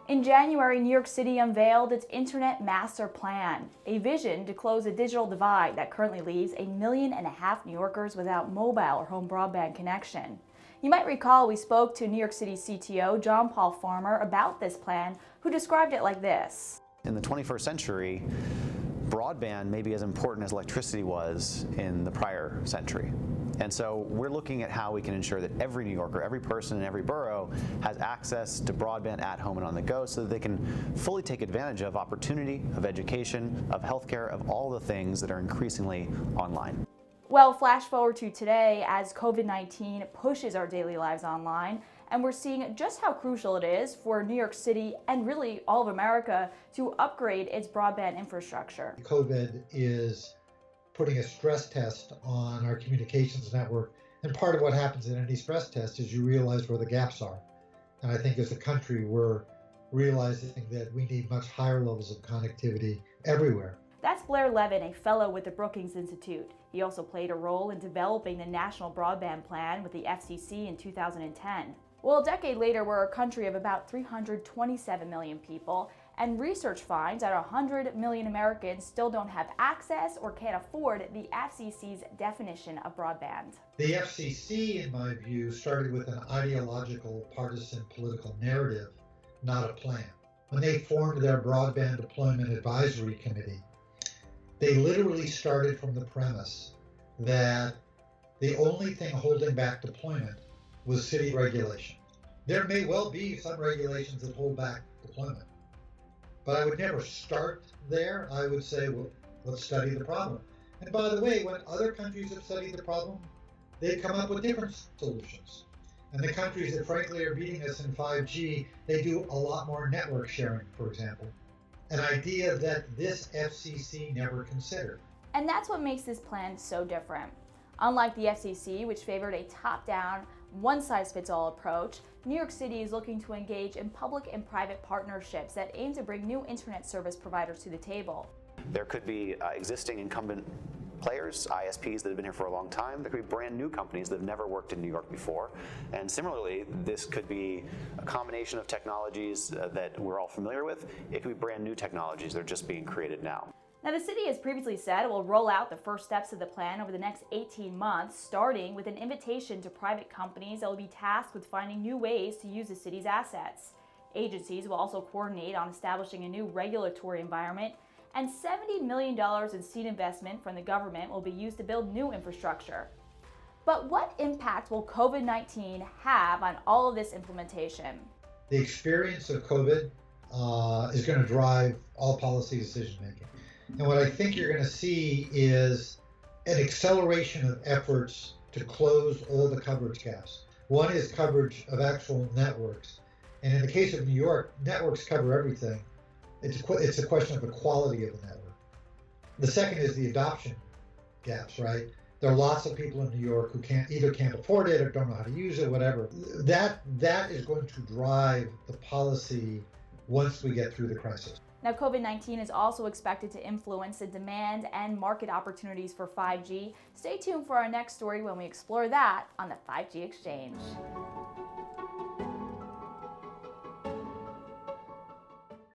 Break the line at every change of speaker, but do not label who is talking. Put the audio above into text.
In January, New York City unveiled its Internet Master Plan, a vision to close a digital divide that currently leaves 1.5 million New Yorkers without mobile or home broadband connection. You might recall we spoke to New York City CTO John Paul Farmer about this plan, who described it like this.
In the 21st century, broadband may be as important as electricity was in the prior century. And so we're looking at how we can ensure that every New Yorker, every person in every borough has access to broadband at home and on the go so that they can fully take advantage of opportunity, of education, of healthcare, of all the things that are increasingly online.
Well, flash forward to today as COVID-19 pushes our daily lives online, and we're seeing just how crucial it is for New York City and really all of America to upgrade its broadband infrastructure.
COVID is putting a stress test on our communications network. And part of what happens in any stress test is you realize where the gaps are. And I think as a country, we're realizing that we need much higher levels of connectivity everywhere.
That's Blair Levin, a fellow with the Brookings Institute. He also played a role in developing the National Broadband Plan with the FCC in 2010. Well, a decade later, we're a country of about 327 million people, and research finds that 100 million Americans still don't have access or can't afford the FCC's definition of broadband.
The FCC, in my view, started with an ideological, partisan political narrative, not a plan. When they formed their Broadband Deployment Advisory Committee, they literally started from the premise that the only thing holding back deployment was city regulation. There may well be some regulations that hold back deployment, but I would never start there. I would say, well, let's study the problem. And by the way, when other countries have studied the problem, they come up with different solutions. And the countries that frankly are beating us in 5G, they do a lot more network sharing, for example. An idea that this FCC never considered.
And that's what makes this plan so different. Unlike the FCC, which favored a top-down, one-size-fits-all approach, New York City is looking to engage in public and private partnerships that aim to bring new internet service providers to the table.
There could be existing incumbent players, ISPs that have been here for a long time. There could be brand new companies that have never worked in New York before. And similarly, this could be a combination of technologies that we're all familiar with. It could be brand new technologies that are just being created now.
Now, the city has previously said it will roll out the first steps of the plan over the next 18 months, starting with an invitation to private companies that will be tasked with finding new ways to use the city's assets. Agencies will also coordinate on establishing a new regulatory environment, and $70 million in seed investment from the government will be used to build new infrastructure. But what impact will COVID-19 have on all of this implementation?
The experience of COVID is going to drive all policy decision making. And what I think you're going to see is an acceleration of efforts to close all the coverage gaps. One is coverage of actual networks. And in the case of New York, networks cover everything. It's a question of the quality of the network. The second is the adoption gaps, right? There are lots of people in New York who either can't afford it or don't know how to use it, whatever. That is going to drive the policy once we get through the crisis.
Now, COVID-19 is also expected to influence the demand and market opportunities for 5G. Stay tuned for our next story when we explore that on the 5G Exchange.